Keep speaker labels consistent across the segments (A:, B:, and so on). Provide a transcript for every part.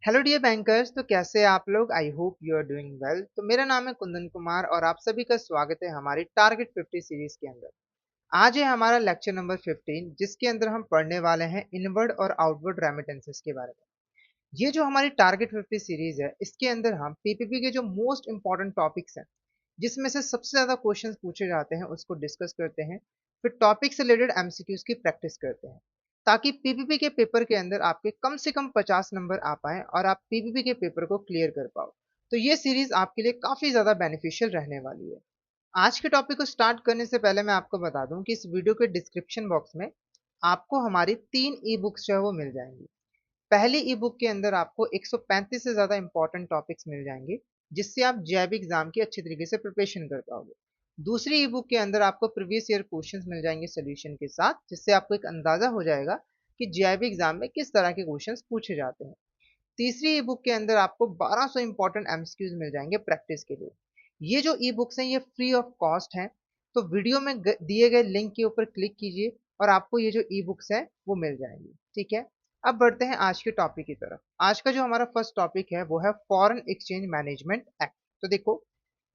A: Hello dear bankers. तो कैसे हैं आप लोग? I hope you are doing well. तो मेरा नाम है कुंदन कुमार और आप सभी का स्वागत है हमारी टारगेट 50 सीरीज के अंदर। आज है हमारा लेक्चर नंबर 15 जिसके अंदर हम पढ़ने वाले हैं इनवर्ड और आउटवर्ड रेमिटेंसेस के बारे में। ये जो हमारी टारगेट 50 सीरीज है इसके अंदर हम पीपीपी के जो मोस्ट इंपॉर्टेंट टॉपिक्स हैं जिसमें से सबसे ज्यादा क्वेश्चंस पूछे जाते हैं उसको डिस्कस करते हैं। फिर टॉपिक से रिलेटेड एमसीक्यूज की प्रैक्टिस करते हैं ताकि पीपीपी के पेपर के अंदर आपके कम से कम 50 नंबर आ पाए और आप पीपीपी के पेपर को क्लियर कर पाओ। तो ये सीरीज आपके लिए काफी ज्यादा बेनिफिशियल रहने वाली है। आज के टॉपिक को स्टार्ट करने से पहले मैं आपको बता दूं कि इस वीडियो के डिस्क्रिप्शन बॉक्स में आपको हमारी 3 ई बुक्स जो है वो मिल जाएंगी। पहली ई बुक के अंदर आपको 135 से ज्यादा इंपॉर्टेंट टॉपिक्स मिल जाएंगे जिससे आप जैब एग्जाम की अच्छी तरीके से प्रिपरेशन कर पाओगे। दूसरी ई बुक के अंदर आपको प्रीवियस ईयर क्वेश्चंस मिल जाएंगे सोल्यूशन के साथ जिससे आपको एक अंदाजा हो जाएगा कि जैब एग्जाम में किस तरह के क्वेश्चंस पूछे जाते हैं। तीसरी ई बुक के अंदर आपको 1200 इंपॉर्टेंट एमसीक्यूज मिल जाएंगे प्रैक्टिस के लिए। ये जो ई बुक्स हैं ये फ्री ऑफ कॉस्ट हैं। तो वीडियो में दिए गए लिंक के ऊपर क्लिक कीजिए और आपको ये जो ई बुक्स हैं वो मिल जाएंगी। ठीक है, अब बढ़ते हैं आज के टॉपिक की तरफ। आज का जो हमारा फर्स्ट टॉपिक है वो है फॉरेन एक्सचेंज मैनेजमेंट एक्ट। तो देखो,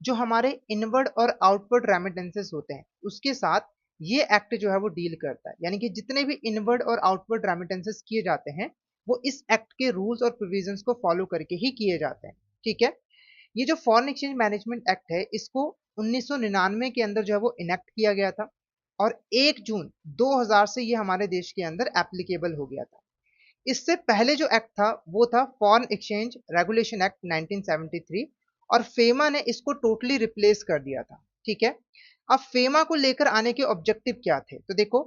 A: जो हमारे इनवर्ड और आउटवर्ड रेमिटेंसेस होते हैं उसके साथ ये एक्ट जो है वो डील करता है, यानी कि जितने भी इनवर्ड और आउटवर्ड रेमिटेंसेस किए जाते हैं वो इस एक्ट के रूल्स और प्रोविजंस को फॉलो करके ही किए जाते हैं। ठीक है, ये जो फॉरेन एक्सचेंज मैनेजमेंट एक्ट है इसको 1999 के अंदर जो है वो इनेक्ट किया गया था और 1 जून 2000 से ये हमारे देश के अंदर एप्लीकेबल हो गया था। इससे पहले जो एक्ट था वो था फॉरेन एक्सचेंज रेगुलेशन एक्ट 1973 और फेमा ने इसको टोटली रिप्लेस कर दिया था। ठीक है, अब फेमा को लेकर आने के ऑब्जेक्टिव क्या थे? तो देखो,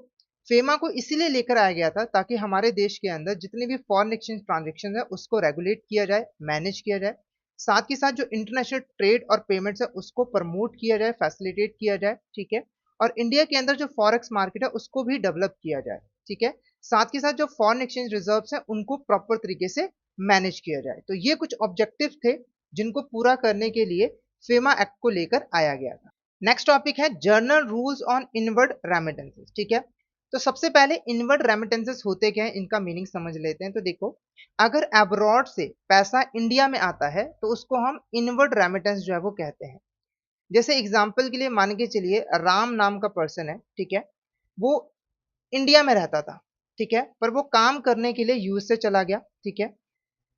A: फेमा को इसीलिए लेकर आया गया था ताकि हमारे देश के अंदर जितने भी फॉरेन एक्सचेंज ट्रांजेक्शन है उसको रेगुलेट किया जाए, मैनेज किया जाए। साथ ही साथ जो इंटरनेशनल ट्रेड और पेमेंट्स है उसको प्रमोट किया जाए, फैसिलिटेट किया जाए। ठीक है, और इंडिया के अंदर जो फॉरेक्स मार्केट है उसको भी डेवलप किया जाए। ठीक है, साथ के साथ जो फॉरेन एक्सचेंज रिजर्व्स हैं उनको प्रॉपर तरीके से मैनेज किया जाए। तो ये कुछ ऑब्जेक्टिव थे जिनको पूरा करने के लिए फेमा एक्ट को लेकर आया गया था। नेक्स्ट टॉपिक है journal rules on inward remittances. ठीक है, तो सबसे पहले इनवर्ड रेमिटेंसेस होते क्या है इनका मीनिंग समझ लेते हैं। तो देखो, अगर अब्रॉड से पैसा इंडिया में आता है तो उसको हम इनवर्ड रेमिटेंस जो है वो कहते हैं। जैसे एग्जांपल के लिए मान के चलिए राम नाम का पर्सन है, ठीक है, वो इंडिया में रहता था। ठीक है, पर वो काम करने के लिए यूएस से चला गया। ठीक है,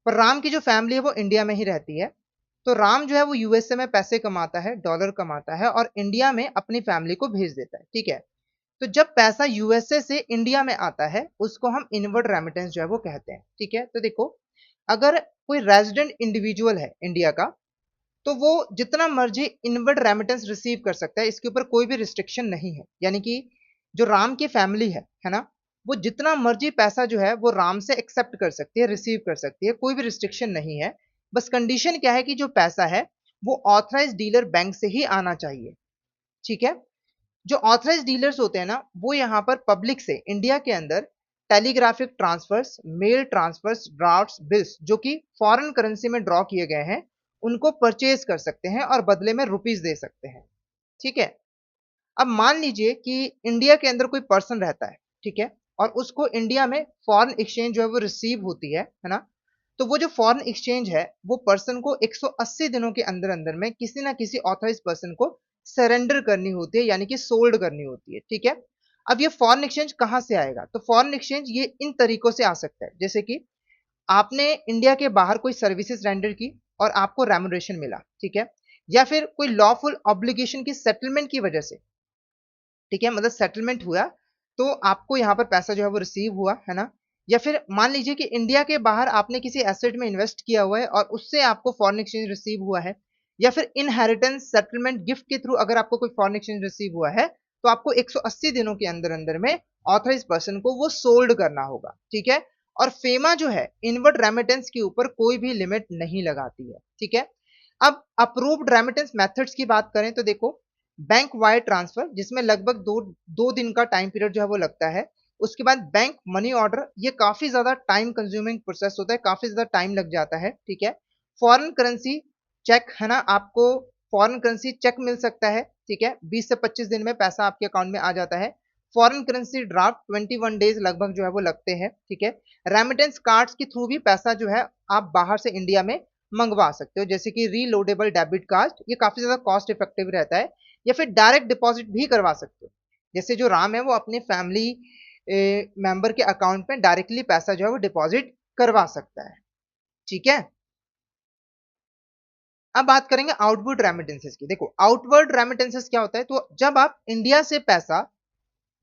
A: पर राम की जो फैमिली है वो इंडिया में ही रहती है। तो राम जो है वो यूएसए में पैसे कमाता है, डॉलर कमाता है और इंडिया में अपनी फैमिली को भेज देता है। ठीक है, तो जब पैसा यूएसए से इंडिया में आता है उसको हम इनवर्ड रेमिटेंस जो है वो कहते हैं। ठीक है, तो देखो, अगर कोई रेजिडेंट इंडिविजुअल है इंडिया का तो वो जितना मर्जी इनवर्ड रेमिटेंस रिसीव कर सकता है, इसके ऊपर कोई भी रिस्ट्रिक्शन नहीं है। यानी कि जो राम की फैमिली है ना, वो जितना मर्जी पैसा जो है वो राम से एक्सेप्ट कर सकती है, रिसीव कर सकती है, कोई भी रिस्ट्रिक्शन नहीं है। बस कंडीशन क्या है कि जो पैसा है वो ऑथराइज डीलर बैंक से ही आना चाहिए। ठीक है, जो ऑथराइज डीलर्स होते हैं ना वो यहाँ पर पब्लिक से इंडिया के अंदर telegraphic transfers, mail transfers, drafts, bills जो कि फॉरेन करेंसी में ड्रॉ किए गए हैं उनको परचेज कर सकते हैं और बदले में रुपीस दे सकते हैं। ठीक है, अब मान लीजिए कि इंडिया के अंदर कोई पर्सन रहता है, ठीक है, और उसको इंडिया में फॉरेन एक्सचेंज जो है वो रिसीव होती है ना, तो वो जो फॉरेन एक्सचेंज है वो पर्सन को 180 दिनों के अंदर अंदर में किसी ना किसी ऑथराइज पर्सन को सरेंडर करनी होती है, यानी कि सोल्ड करनी होती है। ठीक है, अब ये फॉरेन एक्सचेंज कहां से आएगा? तो फॉरेन एक्सचेंज ये इन तरीकों से आ सकता है, जैसे कि आपने इंडिया के बाहर कोई सर्विसेज रेंडर की और आपको रेमुनरेशन मिला। ठीक है, या फिर कोई लॉफुल ऑब्लिगेशन की सेटलमेंट की वजह से, ठीक है, मतलब सेटलमेंट हुआ तो आपको यहाँ पर पैसा जो है वो रिसीव हुआ है ना। या फिर मान लीजिए कि इंडिया के बाहर आपने किसी एसेट में इन्वेस्ट किया हुआ है और उससे आपको फॉरेन एक्सचेंज रिसीव हुआ है। या फिर इनहेरिटेंस, सेटलमेंट, गिफ्ट के थ्रू अगर आपको कोई फॉरेन एक्सचेंज रिसीव हुआ है तो आपको 180 दिनों के अंदर अंदर में ऑथराइज पर्सन को वो सोल्ड करना होगा। ठीक है, और फेमा जो है इनवर्ड रेमिटेंस के ऊपर कोई भी लिमिट नहीं लगाती है। ठीक है, अब अप्रूव्ड रेमिटेंस मेथड्स की बात करें तो देखो, बैंक वायर ट्रांसफर जिसमें लगभग दो दिन का टाइम पीरियड जो है वो लगता है। उसके बाद बैंक मनी ऑर्डर, ये काफी ज्यादा टाइम कंज्यूमिंग प्रोसेस होता है, काफी ज्यादा टाइम लग जाता है। ठीक है, फॉरेन करेंसी चेक है ना, आपको फॉरेन करेंसी चेक मिल सकता है। ठीक है, 20 से 25 दिन में पैसा आपके अकाउंट में आ जाता है। फॉरेन करेंसी ड्राफ्ट 21 डेज लगभग जो है वो लगते हैं, ठीक है। रेमिटेंस कार्ड्स के थ्रू भी पैसा जो है आप बाहर से इंडिया में मंगवा सकते हो, जैसे कि रीलोडेबल डेबिट कार्ड, ये काफी ज्यादा कॉस्ट इफेक्टिव रहता है, या फिर डायरेक्ट डिपॉजिट भी करवा सकते हो। जैसे जो राम है वो अपने फैमिली मेंबर के अकाउंट में डायरेक्टली पैसा जो है वो डिपॉजिट करवा सकता है, ठीक है। अब बात करेंगे आउटवर्ड रेमिटेंसेस की। देखो आउटवर्ड रेमिटेंसेस क्या होता है, तो जब आप इंडिया से पैसा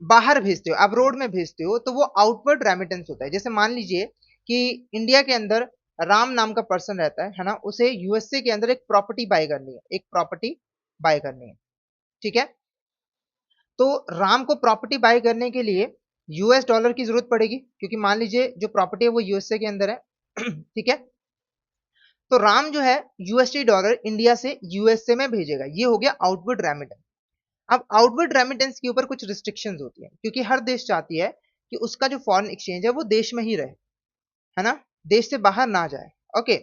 A: बाहर भेजते हो, अब्रोड में भेजते हो, तो वो आउटवर्ड रेमिटेंस होता है। जैसे मान लीजिए कि इंडिया के अंदर राम नाम का पर्सन रहता है ना, उसे यूएसए के अंदर एक प्रॉपर्टी बाय करनी है, एक प्रॉपर्टी बाय करनी है, ठीक है। तो राम को प्रॉपर्टी बाय करने के लिए यूएस डॉलर की जरूरत पड़ेगी, क्योंकि मान लीजिए जो प्रॉपर्टी है वो यूएसए के अंदर है ठीक है। तो राम जो है यूएसडी डॉलर इंडिया से यूएसए में भेजेगा, ये हो गया आउटवर्ड रेमिटेंस। अब आउटवर्ड रेमिटेंस के ऊपर कुछ रिस्ट्रिक्शंस होती हैं, क्योंकि हर देश चाहती है कि उसका जो फॉरेन एक्सचेंज है वो देश में ही रहे, है ना, देश से बाहर ना जाए। ओके,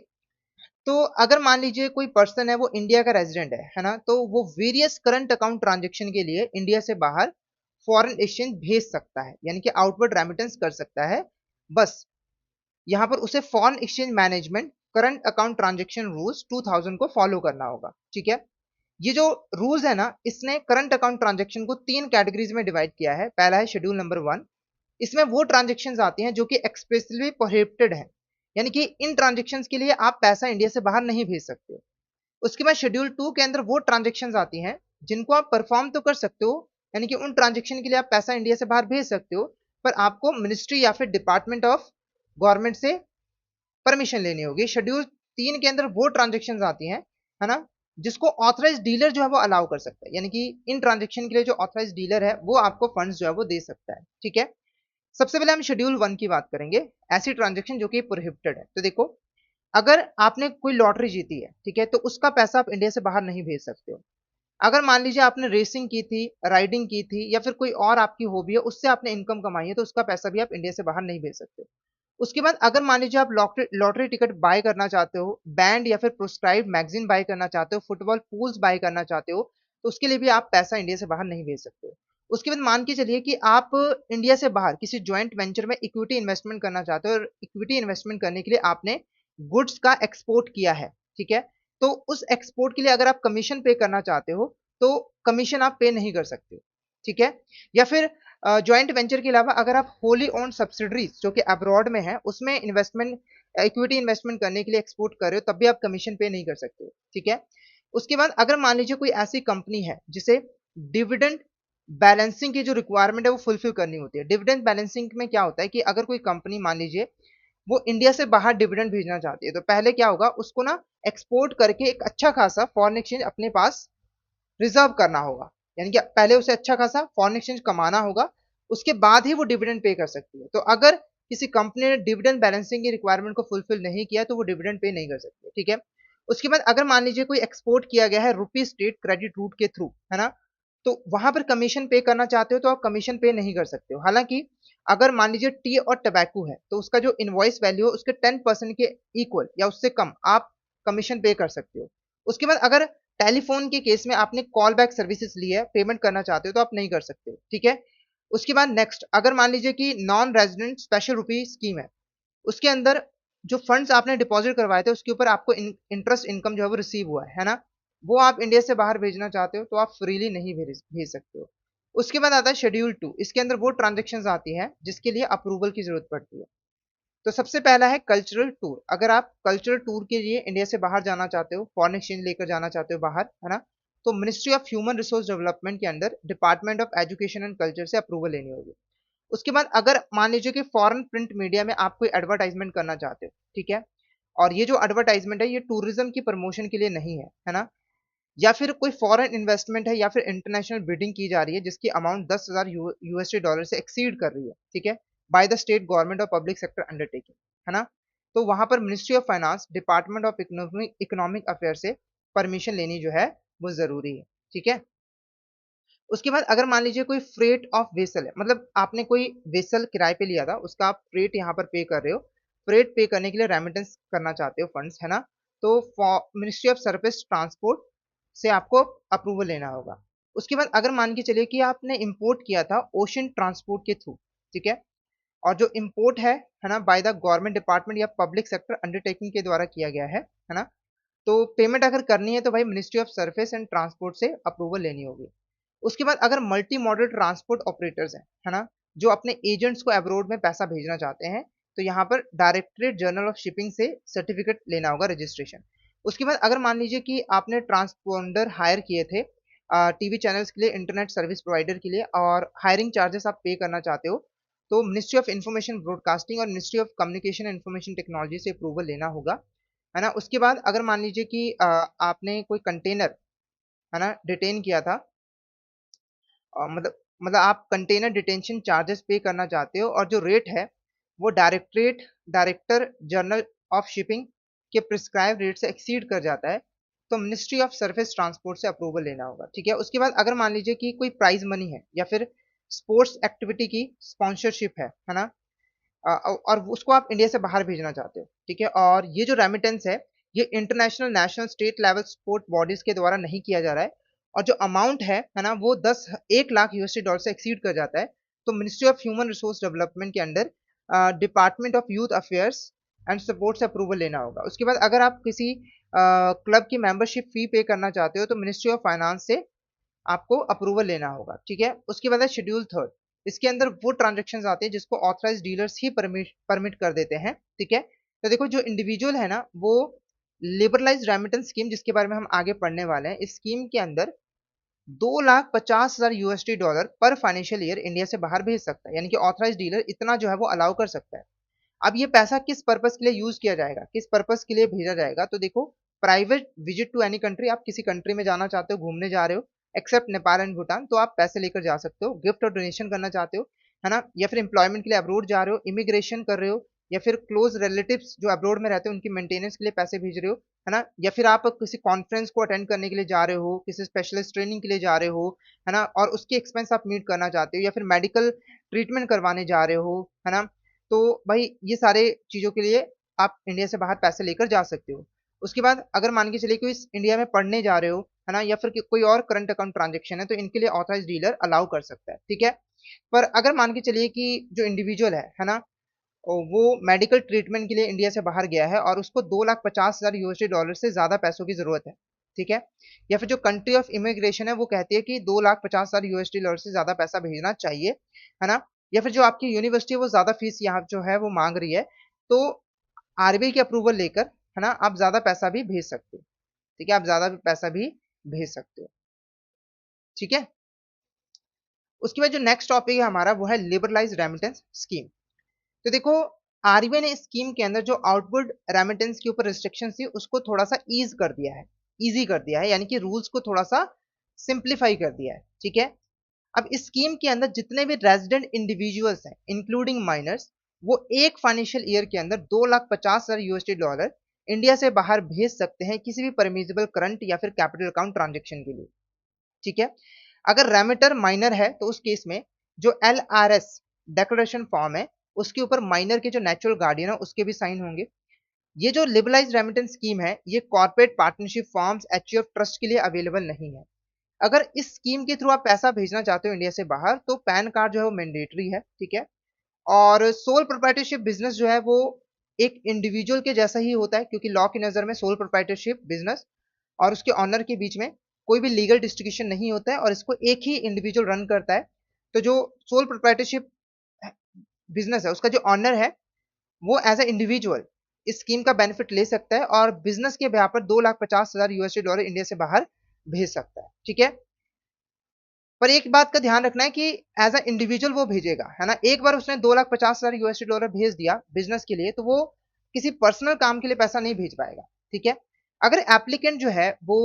A: तो अगर मान लीजिए कोई पर्सन है वो इंडिया का रेजिडेंट है ना, तो वो वेरियस करंट अकाउंट ट्रांजेक्शन के लिए इंडिया से बाहर फॉरेन एक्सचेंज भेज सकता है, यानी कि आउटवर्ड रेमिटेंस कर सकता है। बस यहाँ पर उसे foreign exchange management current account transaction rules 2000 को फॉलो करना होगा, ठीक है। ये जो रूल्स है ना, इसने करंट अकाउंट ट्रांजेक्शन को 3 कैटेगरीज में डिवाइड किया है। पहला है शेड्यूल नंबर 1, इसमें वो ट्रांजेक्शन्स आती हैं जो कि एक्सप्रेसली प्रोहिबिटेड है, यानी कि इन ट्रांजेक्शन्स के लिए आप पैसा इंडिया से बाहर नहीं भेज सकते हो। उसके बाद शेड्यूल 2 के अंदर वो ट्रांजेक्शन्स आती हैं जिनको आप परफॉर्म तो कर सकते हो, यानी कि उन ट्रांजेक्शन के लिए आप पैसा इंडिया से बाहर भेज सकते हो, पर आपको मिनिस्ट्री या फिर डिपार्टमेंट ऑफ गवर्नमेंट से परमिशन लेनी होगी। शेड्यूल 3 के अंदर वो ट्रांजेक्शन्स आती हैं, है ना, जिसको ऑथराइज डीलर जो है वो अलाउ कर सकता है, यानी कि इन ट्रांजेक्शन के लिए जो ऑथराइज डीलर है वो आपको फंड्स जो है वो दे सकता है, ठीक है। सबसे पहले हम शेड्यूल 1 की बात करेंगे, ऐसी ट्रांजेक्शन जो कि प्रोहिबिटेड है। तो देखो, अगर आपने कोई लॉटरी जीती है, ठीक है, तो उसका पैसा आप इंडिया से बाहर नहीं भेज सकते हो। अगर मान लीजिए आपने रेसिंग की थी, राइडिंग की थी, या फिर कोई और आपकी हॉबी है, उससे आपने इनकम कमाई है, तो उसका पैसा भी आप इंडिया से बाहर नहीं भेज सकते। उसके बाद अगर मान लीजिए आप लॉटरी लॉटरी टिकट बाय करना चाहते हो, बैंड या फिर प्रोस्क्राइब्ड मैगजीन बाय करना चाहते हो, फुटबॉल पूल्स बाय करना चाहते हो, तो उसके लिए भी आप पैसा इंडिया से बाहर नहीं भेज सकते हो। उसके बाद मान के चलिए कि आप इंडिया से बाहर किसी ज्वाइंट वेंचर में इक्विटी इन्वेस्टमेंट करना चाहते हो, और इक्विटी इन्वेस्टमेंट करने के लिए आपने गुड्स का एक्सपोर्ट किया है, ठीक है। तो उस एक्सपोर्ट के लिए अगर आप कमीशन पे करना चाहते हो, तो कमीशन आप पे नहीं कर सकते, ठीक है। या फिर ज्वाइंट वेंचर के अलावा अगर आप होली ओन सब्सिडरीज जो कि अब्रॉड में है उसमें इन्वेस्टमेंट, इक्विटी इन्वेस्टमेंट करने के लिए एक्सपोर्ट कर रहे हो, तब भी आप कमीशन पे नहीं कर सकते, ठीक है। उसके बाद अगर मान लीजिए कोई ऐसी कंपनी है जिसे डिविडेंड बैलेंसिंग की जो रिक्वायरमेंट है वो फुलफिल करनी होती है। डिविडेंड बैलेंसिंग में क्या होता है कि अगर कोई कंपनी मान लीजिए वो इंडिया से बाहर डिविडेंड भेजना चाहती है, तो पहले क्या होगा, उसको ना एक्सपोर्ट करके एक अच्छा खासा फॉरेन एक्सचेंज अपने पास रिजर्व करना होगा, यानी कि पहले उसे अच्छा खासा फॉरेन एक्सचेंज कमाना होगा, उसके बाद ही वो डिविडेंड पे कर सकती है। तो अगर किसी कंपनी ने डिविडेंड बैलेंसिंग की रिक्वायरमेंट को फुलफिल नहीं किया तो वो डिविडेंड पे नहीं कर सकती, ठीक है। उसके बाद अगर मान लीजिए कोई एक्सपोर्ट किया गया है रुपी स्टेट क्रेडिट रूट के थ्रू, है ना, तो वहां पर कमीशन पे करना चाहते हो तो आप कमीशन पे नहीं कर सकते हो। हालांकि अगर मान लीजिए टी और टबैको है, तो उसका जो इनवॉइस वैल्यू है उसके 10% के इक्वल या उससे कम आप कमीशन पे कर सकते हो। उसके बाद अगर टेलीफोन के केस में आपने कॉल बैक सर्विसेज ली है, पेमेंट करना चाहते हो, तो आप नहीं कर सकते, ठीक है। उसके बाद नेक्स्ट, अगर मान लीजिए कि नॉन रेजिडेंट स्पेशल रुपी स्कीम है, उसके अंदर जो फंड्स आपने डिपॉजिट करवाए थे उसके ऊपर आपको इंटरेस्ट इनकम जो है वो रिसीव हुआ है ना, वो आप इंडिया से बाहर भेजना चाहते हो तो आप फ्रीली नहीं भेज सकते हो। उसके बाद आता है शेड्यूल 2, इसके अंदर वो ट्रांजेक्शन आती हैं जिसके लिए अप्रूवल की जरूरत पड़ती है। तो सबसे पहला है कल्चरल टूर। अगर आप कल्चरल टूर के लिए इंडिया से बाहर जाना चाहते हो, फॉरेन एक्सचेंज लेकर जाना चाहते हो बाहर, है ना, तो ministry of human resource development के अंदर department of education and culture से अप्रूवल लेनी होगी। उसके बाद अगर मान लीजिए कि फॉरेन प्रिंट मीडिया में आप कोई एडवर्टाइजमेंट करना चाहते हो, ठीक है, और ये जो एडवर्टाइजमेंट है ये टूरिज्म की प्रमोशन के लिए नहीं है ना, या फिर कोई फॉरेन इन्वेस्टमेंट है या फिर इंटरनेशनल बिडिंग की जा रही है जिसकी अमाउंट 10,000 यूएसडी डॉलर से एक्सीड कर रही है, ठीक है, बाय द स्टेट गवर्नमेंट और पब्लिक सेक्टर अंडरटेकिंग, है ना, तो वहां पर ministry of finance, department of economic affair से परमिशन लेनी जो है वो जरूरी है, ठीक है। उसके बाद अगर मान लीजिए कोई फ्रेट ऑफ वेसल है, मतलब आपने कोई वेसल किराए पे लिया था, उसका आप फ्रेट यहाँ पर पे कर रहे हो, फ्रेट पे करने के लिए रेमिटेंस करना चाहते हो फंड्स, है ना, तो मिनिस्ट्री ऑफ सरफेस ट्रांसपोर्ट से आपको अप्रूवल लेना होगा। उसके बाद अगर मान के चलिए कि आपने इंपोर्ट किया था ओशन ट्रांसपोर्ट के थ्रू, ठीक है, और जो इंपोर्ट है ना, बाय द गवर्नमेंट डिपार्टमेंट या पब्लिक सेक्टर अंडरटेकिंग के द्वारा किया गया है ना, तो पेमेंट अगर करनी है तो भाई ministry of surface and transport से अप्रूवल लेनी होगी। उसके बाद अगर मल्टी मॉडल ट्रांसपोर्ट ऑपरेटर्स हैं, है ना, जो अपने एजेंट्स को अब्रोड में पैसा भेजना चाहते हैं, तो यहाँ पर डायरेक्टरेट जनरल ऑफ शिपिंग से सर्टिफिकेट लेना होगा, रजिस्ट्रेशन। उसके बाद अगर मान लीजिए कि आपने ट्रांसपोंडर हायर किए थे टीवी चैनल्स के लिए, इंटरनेट सर्विस प्रोवाइडर के लिए, और हायरिंग चार्जेस आप पे करना चाहते हो, तो मिनिस्ट्री ऑफ इंफॉर्मेशन ब्रॉडकास्टिंग और ministry of communication and information technology से अप्रूवल लेना होगा, है ना। उसके बाद अगर मान लीजिए कि आपने कोई कंटेनर, है ना, डिटेन किया था, मतलब आप कंटेनर डिटेंशन चार्जेस पे करना चाहते हो, और जो रेट है वो डायरेक्टर जनरल ऑफ शिपिंग के प्रिस्क्राइब रेट से एक्सीड कर जाता है, तो मिनिस्ट्री ऑफ सरफेस ट्रांसपोर्ट से अप्रूवल लेना होगा, ठीक है। उसके बाद अगर मान लीजिए कि कोई प्राइज मनी है या फिर स्पोर्ट्स एक्टिविटी की स्पॉन्सरशिप है ना, और उसको आप इंडिया से बाहर भेजना चाहते हो, ठीक है, और ये जो रेमिटेंस है ये international, national, state level sport bodies के द्वारा नहीं किया जा रहा है, और जो अमाउंट है ना, वो 1 लाख यूएसडी डॉलर से एक्सीड कर जाता है, तो ministry of human resource development के under department of youth affairs and support से अप्रूवल लेना होगा। उसके बाद अगर आप किसी क्लब की मेंबरशिप फी पे करना चाहते हो, तो मिनिस्ट्री ऑफ फाइनेंस से आपको अप्रूवल लेना होगा, ठीक है। उसके बाद है शेड्यूल थर्ड। इसके अंदर वो ट्रांजेक्शन आते हैं जिसको ऑथराइज डीलर्स ही परमिट कर देते हैं, ठीक है। तो देखो जो इंडिविजुअल है ना, वो लिबरलाइज रेमिटेंस स्कीम, जिसके बारे में हम आगे पढ़ने वाले हैं, इस स्कीम के अंदर 2,50,000 यूएसडी डॉलर पर फाइनेंशियल ईयर इंडिया से बाहर भेज सकता है, यानी कि ऑथराइज डीलर इतना जो है वो अलाउ कर सकता है। अब ये पैसा किस पर्पस के लिए यूज किया जाएगा, किस पर्पस के लिए भेजा जाएगा, तो देखो, private visit to any country, आप किसी कंट्री में जाना चाहते हो, घूमने जा रहे हो, एक्सेप्ट नेपाल एंड भूटान, तो आप पैसे लेकर जा सकते हो, गिफ्ट और डोनेशन करना चाहते हो, है ना, या फिर एम्प्लॉयमेंट के लिए अब्रोड जा रहे हो, इमिग्रेशन कर रहे हो, या फिर क्लोज रिलेटिव्स जो अब्रोड में रहते हैं उनकी मेंटेनेंस के लिए पैसे भेज रहे हो, है ना, या फिर आप किसी कॉन्फ्रेंस को अटेंड करने के लिए जा रहे हो, किसी स्पेशलिस्ट ट्रेनिंग के लिए जा रहे हो, है ना, और उसके एक्सपेंस आप मीट करना चाहते हो, या फिर मेडिकल ट्रीटमेंट करवाने जा रहे हो, है ना, तो भाई ये सारे चीजों के लिए आप इंडिया से बाहर पैसे लेकर जा सकते हो। उसके बाद अगर मान के चलिए कि इस इंडिया में पढ़ने जा रहे हो, है ना, या फिर कोई और करंट अकाउंट ट्रांजेक्शन है, तो इनके लिए ऑथराइज डीलर अलाउ कर सकता है, ठीक है। पर अगर मान के चलिए कि जो इंडिविजुअल है ना, वो मेडिकल ट्रीटमेंट के लिए इंडिया से बाहर गया है और उसको 2,50,000 यूएसडी डॉलर से ज्यादा पैसों की जरूरत है, ठीक है, या फिर जो कंट्री ऑफ इमिग्रेशन है वो कहती है कि 2,50,000 यूएसडी डॉलर से ज्यादा पैसा भेजना चाहिए, है ना, या फिर जो आपकी यूनिवर्सिटी है वो ज्यादा फीस यहाँ जो है वो मांग रही है, तो आरबीआई की अप्रूवल लेकर, है ना, आप ज्यादा पैसा भी भेज सकते हो, ठीक है, आप ज्यादा पैसा भी भेज सकते हो, ठीक है। उसके बाद जो नेक्स्ट टॉपिक है हमारा वो है लिबरलाइज रेमिटेंस स्कीम। तो देखो, आरबीआई ने इस स्कीम के अंदर जो आउटवर्ड रेमिटेंस के ऊपर रिस्ट्रिक्शन थी उसको थोड़ा सा ईज कर दिया है, इजी कर दिया है, यानी कि रूल्स को थोड़ा सा सिंप्लीफाई कर दिया है, ठीक है। अब इस स्कीम के अंदर जितने भी रेजिडेंट इंडिविजुअल्स हैं इंक्लूडिंग माइनर्स, वो एक फाइनेंशियल ईयर के अंदर 2,50,000 यूएसडी डॉलर इंडिया से बाहर भेज सकते हैं किसी भी परमिजिबल करंट या फिर कैपिटल अकाउंट ट्रांजेक्शन के लिए, ठीक है। अगर रेमिटर माइनर है तो उस केस में जो एलआरएस डेक्लेरेशन फॉर्म है उसके ऊपर माइनर के जो नेचुरल गार्डियन है उसके भी साइन होंगे। ये जो लिबरलाइज रेमिटेंस स्कीम है ये corporate partnership forms, HUF trust के लिए अवेलेबल नहीं है। अगर इस स्कीम के थ्रू आप पैसा भेजना चाहते हो इंडिया से बाहर, तो पैन कार्ड जो है वो मैंडेटरी है, ठीक है। और सोल प्रोप्राइटरशिप बिजनेस जो है वो एक इंडिविजुअल के जैसा ही होता है, क्योंकि लॉ की नजर में सोल प्रोप्राइटरशिप बिजनेस और उसके ऑनर के बीच में कोई भी लीगल डिस्ट्रीब्यूशन नहीं होता है, और इसको एक ही इंडिविजुअल रन करता है। तो जो सोल प्रोप्राइटरशिप बिजनेस है उसका जो ऑनर है वो एज ए इंडिविजुअल इस स्कीम का बेनिफिट ले सकता है और बिजनेस के ब्याह पर 2,50,000 यूएसडी डॉलर इंडिया से बाहर भेज सकता है, ठीक है। पर एक बात का ध्यान रखना है कि एज अ इंडिविजुअल वो भेजेगा, है ना, एक बार उसने 2,50,000 यूएसडी डॉलर भेज दिया बिजनेस के लिए तो वो किसी पर्सनल काम के लिए पैसा नहीं भेज पाएगा, ठीक है। अगर एप्लीकेंट जो है वो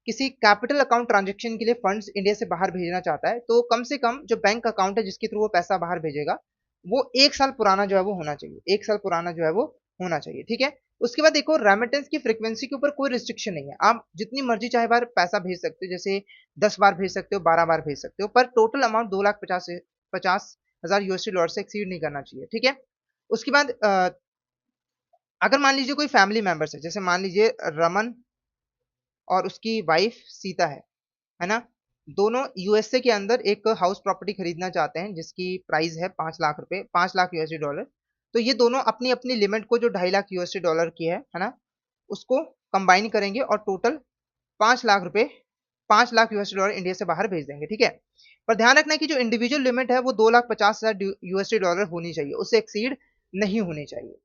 A: किसी कैपिटल अकाउंट ट्रांजेक्शन के लिए फंड्स इंडिया से बाहर भेजना चाहता है, तो कम से कम जो बैंक अकाउंट है जिसके थ्रू वो पैसा बाहर भेजेगा वो 1 साल पुराना जो है वो होना चाहिए, 1 साल पुराना जो है वो होना चाहिए, ठीक है। उसके बाद देखो, रेमिटेंस की फ्रीक्वेंसी के ऊपर कोई रिस्ट्रिक्शन नहीं है, आप जितनी मर्जी चाहे बार पैसा भेज सकते हो, जैसे 10 बार भेज सकते हो, 12 बार भेज सकते हो, पर टोटल अमाउंट 2,50,000 यूएसडी डॉलर से एक्सीड नहीं करना चाहिए, ठीक है। उसके बाद अगर मान लीजिए कोई फैमिली मेंबर्स है, जैसे मान लीजिए रमन और उसकी वाइफ सीता है ना, दोनों यूएसए के अंदर एक हाउस प्रॉपर्टी खरीदना चाहते हैं जिसकी प्राइस है 5 लाख रुपए, 5 लाख यूएसडी डॉलर। तो ये दोनों अपनी अपनी लिमिट को जो 2.5 लाख यूएसडी डॉलर की है ना, उसको कंबाइन करेंगे और टोटल 5 लाख रुपए, 5 लाख यूएसडी डॉलर इंडिया से बाहर भेज देंगे। ठीक है, पर ध्यान रखना है कि जो इंडिविजुअल लिमिट है वो 2,50,000 यूएसडी डॉलर होनी चाहिए, उससे एक्सीड नहीं होनी चाहिए।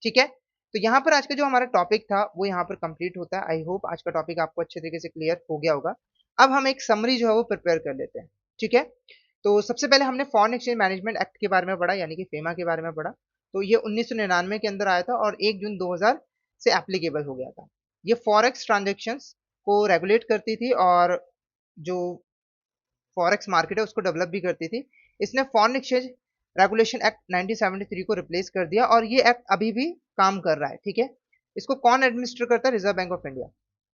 A: ठीक है, तो यहाँ पर आज का जो हमारा टॉपिक था वो यहाँ पर कंप्लीट होता है। आई होप आज का टॉपिक आपको अच्छे तरीके से क्लियर हो गया होगा। अब हम एक समरी जो है वो प्रिपेयर कर लेते हैं। ठीक है, तो सबसे पहले हमने फॉरेन एक्सचेंज मैनेजमेंट एक्ट के बारे में पढ़ा, यानी कि फेमा के बारे में पढ़ा। तो ये 1999 के अंदर आया था और 1 जून 2000 से एप्लीकेबल हो गया था। ये फॉरेक्स ट्रांजेक्शन्स को रेगुलेट करती थी और जो फॉरेक्स मार्केट है उसको डेवलप भी करती थी। इसने फॉरेन एक्सचेंज रेगुलेशन एक्ट 1973 को रिप्लेस कर दिया और ये एक्ट अभी भी काम कर रहा है। ठीक है, इसको कौन एडमिनिस्टर करता है? Reserve Bank of India.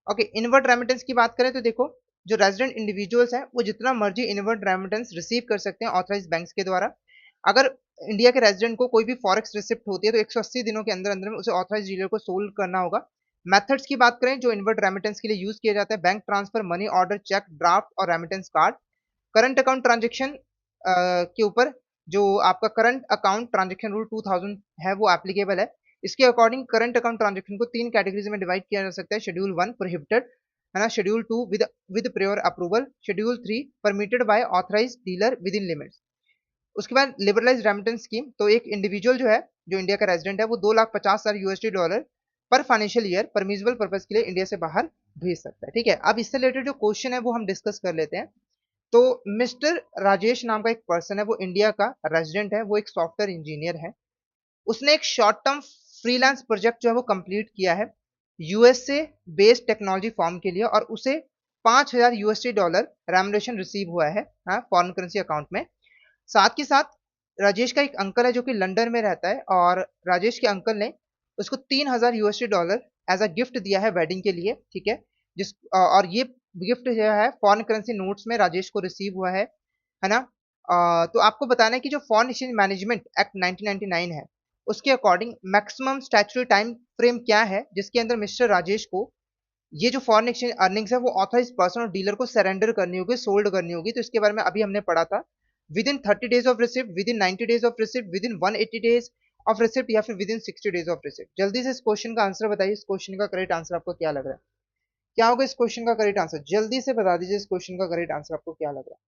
A: Okay, inward remittance की बात करें तो देखो, जो रेजिडेंट इंडिविजुअल्स हैं वो जितना मर्जी इनवर्ट रेमिटेंस रिसीव कर सकते हैं ऑथराइज बैंक्स के द्वारा। अगर इंडिया के रेजिडेंट को कोई भी फॉरेक्स रिसिप्ट होती है तो 180 दिनों के अंदर अंदर में उसे ऑथराइज डीलर को सोल्ड करना होगा। मेथड्स की बात करें जो इनवर्ट रेमिटेंस के लिए यूज किया जाता है, bank transfer, money order, cheque, draft और remittance card. Current account transaction के ऊपर जो आपका करंट अकाउंट ट्रांजेक्शन रूल 2000 है वो एप्लीकेबल है। इसके अकॉर्डिंग करंट अकाउंट ट्रांजेक्शन को 3 कैटेगरीज में डिवाइड किया जा सकता है। शेड्यूल 1 प्रोहिबिटेड है ना, schedule 2 with prior approval, schedule 3 permitted by authorise dealer within limits. उसके बाद लिबरलाइज रेमिटेंस स्कीम, तो एक इंडिविजुअल जो है, जो इंडिया का रेजिडेंट है, वो 2,50,000 यूएसडी डॉलर पर फाइनेंशियल ईयर परमिजिबल पर्पज के लिए इंडिया से बाहर भेज सकता है। ठीक है, अब इससे रिलेटेड जो क्वेश्चन है वो हम डिस्कस कर लेते हैं। तो मिस्टर राजेश नाम का एक पर्सन है, वो इंडिया का रेजिडेंट है, वो एक सॉफ्टवेयर इंजीनियर है। उसने एक शॉर्ट टर्म फ्रीलांस प्रोजेक्ट जो है वो कंप्लीट किया है यूएसए बेस्ड टेक्नोलॉजी फॉर्म के लिए और उसे 5,000 यूएसडी डॉलर रेमुनरेशन रिसीव हुआ है, हाँ, फॉरेन करेंसी अकाउंट में। साथ के साथ राजेश का एक अंकल है जो कि लंदन में रहता है और राजेश के अंकल ने उसको 3,000 USD dollar as a gift दिया है वेडिंग के लिए। ठीक है, और ये गिफ्ट जो है फॉरेन करेंसी नोट्स में राजेश को रिसीव हुआ है ना। तो आपको बताना है कि जो फॉरेन एक्सचेंज मैनेजमेंट एक्ट 1999 है उसके according maximum statutory time frame क्या है जिसके अंदर मिस्टर राजेश को ये जो फॉरेन एक्सचेंज अर्निंग्स है वो ऑथराइज पर्सन और डीलर को सरेंडर करनी होगी, सोल्ड करनी होगी। तो इसके बारे में अभी हमने पढ़ा था, with in 30 days of receipt, with in 90 days of receipt, with in 180 days of receipt या फिर with in 60 days of receipt. जल्दी से इस क्वेश्चन का आंसर बताइए, इस क्वेश्चन का करेक्ट आंसर आपको क्या लग रहा है? क्या होगा इस क्वेश्चन का करेक्ट आंसर? जल्दी से बता दीजिए, इस क्वेश्चन का करेक्ट आंसर आपको क्या लग रहा है?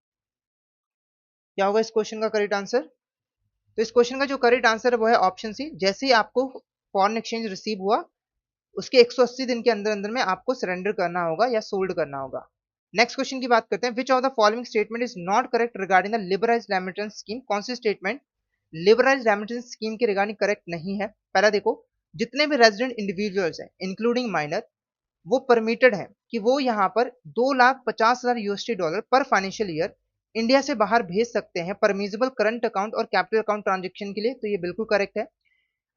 A: क्या होगा इस क्वेश्चन का करेक्ट आंसर? तो इस क्वेश्चन का जो करेक्ट आंसर है वो है ऑप्शन सी। जैसे ही आपको फॉरेन एक्सचेंज रिसीव हुआ उसके 180 दिन के अंदर अंदर में आपको सरेंडर करना होगा या सोल्ड करना होगा। नेक्स्ट क्वेश्चन की बात करते हैं, which of the following statement is not correct regarding the liberalise remittance scheme? कौन सी स्टेटमेंट लिबराइज रेमिटेंस स्कीम के रिगार्डिंग करेक्ट नहीं है? पहला देखो, जितने भी रेजिडेंट इंडिविजुअल्स हैं इंक्लूडिंग माइनर, वो परमिटेड है कि वो यहाँ पर 2,50,000 यूएसडी डॉलर पर फाइनेंशियल ईयर इंडिया से बाहर भेज सकते हैं परमिजिबल करंट अकाउंट और कैपिटल अकाउंट ट्रांजेक्शन के लिए। तो ये बिल्कुल करेक्ट है।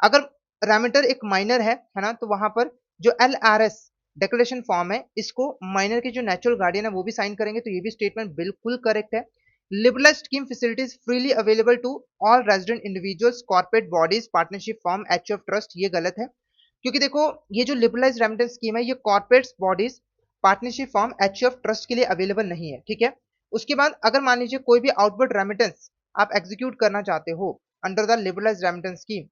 A: अगर रेमिटर एक माइनर है ना, तो वहां पर जो एलआरएस डिक्लेरेशन फॉर्म है इसको माइनर के जो नेचुरल गार्डियन है वो भी साइन करेंगे। तो ये भी स्टेटमेंट बिल्कुल करेक्ट है। Liberalised scheme facilities freely available to all resident individuals, corporate bodies, partnership firm, HUF trust, ये गलत है। क्योंकि देखो, ये जो लिबरलाइज्ड रेमिटेंस स्कीम है ये corporate bodies, partnership firm, HUF trust के लिए अवेलेबल नहीं है। ठीक है, उसके बाद अगर मान लीजिए कोई भी आउटवर्ड रेमिटेंस आप एग्जीक्यूट करना चाहते हो under the liberalised remittance scheme,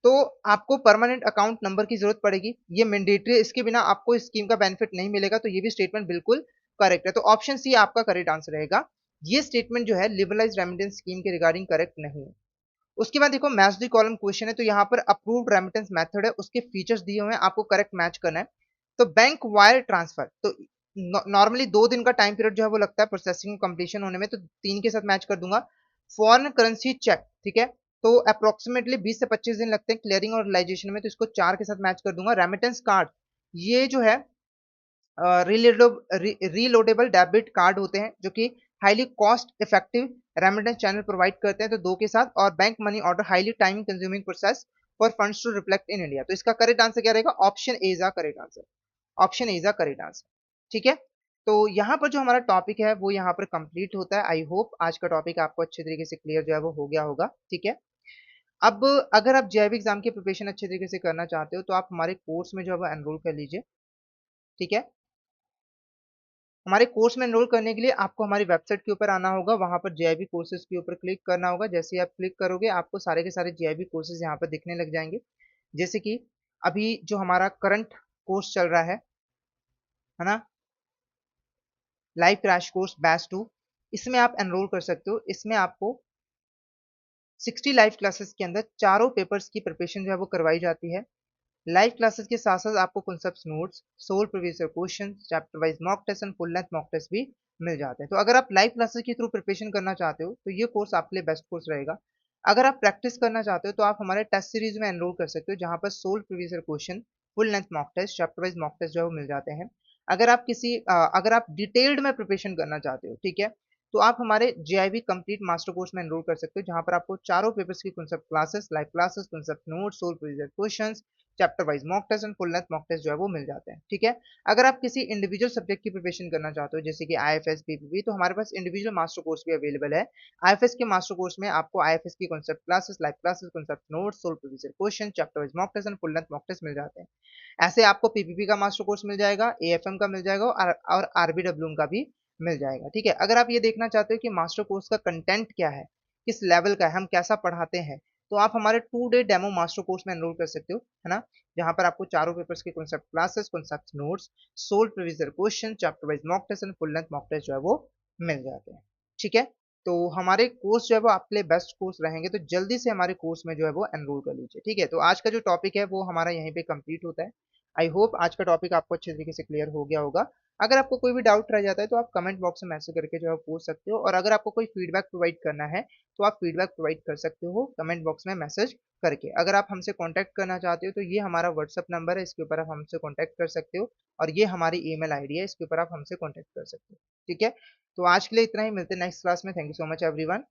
A: तो आपको परमानेंट अकाउंट नंबर की जरूरत पड़ेगी, ये मैंडेटरी है, इसके बिना आपको इस स्कीम का बेनिफिट नहीं मिलेगा। तो ये भी स्टेटमेंट बिल्कुल करेक्ट है। तो ऑप्शन सी आपका करेक्ट आंसर रहेगा। ये स्टेटमेंट जो है लिबरलाइज्ड रेमिटेंस स्कीम के रिगार्डिंग करेक्ट नहीं है। उसके बाद देखो, मैच द कॉलम क्वेश्चन है, तो यहाँ पर अप्रूव्ड रेमिटेंस मेथड है, उसके फीचर्स दिए हुए हैं, आपको करेक्ट मैच करना है। तो बैंक वायर ट्रांसफर, तो नॉर्मली 2 दिन का टाइम पीरियड जो है वो लगता है प्रोसेसिंग कंप्लीशन होने में, तो 3 के साथ मैच कर दूंगा। फॉरेन करेंसी चेक, ठीक है, तो अप्रोक्सीमेटली 20 से 25 दिन लगते हैं क्लियरिंग और रियलाइजेशन में, तो इसको 4 के साथ मैच कर दूंगा। रेमिटेंस कार्ड, ये जो है रीलोडेबल डेबिट कार्ड होते हैं जो कि highly cost effective remittance channel provide करते हैं, तो 2 के साथ। और bank money order, highly time consuming process for funds to reflect in India. तो इसका करेक्ट आंसर क्या रहेगा? Option A is the correct answer. Option A is the correct answer. ठीक है, तो यहाँ पर जो हमारा टॉपिक है वो यहाँ पर कंप्लीट होता है। आई होप आज का टॉपिक आपको अच्छे तरीके से क्लियर जो है वो हो गया होगा। ठीक है, अब अगर आप जैव एग्जाम की प्रिपरेशन अच्छे तरीके से करना चाहते हो तो आप हमारे कोर्स में जो है वो एनरोल कर लीजिए। ठीक है, हमारे कोर्स में एनरोल करने के लिए आपको हमारी वेबसाइट के ऊपर आना होगा, वहाँ पर जेआईबी कोर्सेज के ऊपर क्लिक करना होगा। जैसे ही आप क्लिक करोगे आपको सारे के सारे जेआईबी कोर्सेज यहाँ पर दिखने लग जाएंगे। जैसे कि अभी जो हमारा करंट कोर्स चल रहा है ना, लाइव क्रैश कोर्स बैच 2, इसमें आप एनरोल कर सकते हो। इसमें आपको 60 लाइव क्लासेस के अंदर चारों पेपर्स की प्रिपरेशन जो है वो करवाई जाती है। लाइव क्लासेस के साथ साथ आपको concept notes, soul previous year question, chapter wise mock test and full length mock test भी मिल जाते हैं। तो अगर आप लाइव क्लासेस के थ्रू प्रिपरेशन करना चाहते हो तो ये कोर्स आपके लिए बेस्ट कोर्स रहेगा। अगर आप प्रैक्टिस करना चाहते हो तो आप हमारे टेस्ट सीरीज में एनरोल कर सकते हो, जहां पर solve previous year question, full length mock test, chapter wise mock test जो है वो मिल जाते हैं। अगर आप डिटेल्ड में प्रिपरेशन करना चाहते हो, ठीक है, तो आप हमारे जेआईबी कंप्लीट मास्टर कोर्स में एनरोल कर सकते हो, जहां पर आपको चारों पेपर्स की concept classes, live classes, concept notes, soul previous year questions, chapter wise mock test and full length mock test जो है वो मिल जाते हैं। ठीक है, अगर आप किसी इंडिविजुअल सब्जेक्ट की प्रिपरेशन करना चाहते हो, जैसे कि आईएफएस, पीपीपी, तो हमारे पास इंडिविजुअल मास्टर कोर्स भी अवेलेबल है। आईएफएस के मास्टर कोर्स में आपको आईएफएस की concept classes, live classes, concept notes, soul previous year question, chapter wise mock test and full length mock test मिल जाते हैं। ऐसे आपको पीपीपी का मास्टर कोर्स मिल जाएगा, एएफएम का मिल जाएगा और आरबीडब्ल्यूएम का भी मिल जाएगा। ठीक है, अगर आप ये देखना चाहते हो कि मास्टर कोर्स का कंटेंट क्या है, किस लेवल का है, हम कैसा पढ़ाते हैं, तो आप हमारे 2 डे डेमो मास्टर कोर्स में एनरोल कर सकते हो, है ना, जहां पर आपको चारों पेपर्स के concept classes, concept notes, solve previous year question, chapter wise mock test and full length mock test जो है वो मिल जाते हैं। ठीक है, तो हमारे कोर्स जो है वो आपके लिए बेस्ट कोर्स रहेंगे, तो जल्दी से हमारे कोर्स में जो है वो एनरोल कर लीजिए। ठीक है, तो आज का जो टॉपिक है वो हमारा यहीं पे कंप्लीट होता है। आई होप आज का टॉपिक आपको अच्छे तरीके से क्लियर हो गया होगा। अगर आपको कोई भी डाउट रह जाता है तो आप कमेंट बॉक्स में मैसेज करके जो है पूछ सकते हो, और अगर आपको कोई फीडबैक प्रोवाइड करना है तो आप फीडबैक प्रोवाइड कर सकते हो कमेंट बॉक्स में मैसेज करके। अगर आप हमसे कांटेक्ट करना चाहते हो तो ये हमारा व्हाट्सअप नंबर है, इसके ऊपर आप हमसे कांटेक्ट कर सकते हो, और ये हमारी ईमेल आईडी है, इसके ऊपर आप हमसे कांटेक्ट कर सकते हो। ठीक है, तो आज के लिए इतना ही, मिलते हैं नेक्स्ट क्लास में। Thank you so much everyone.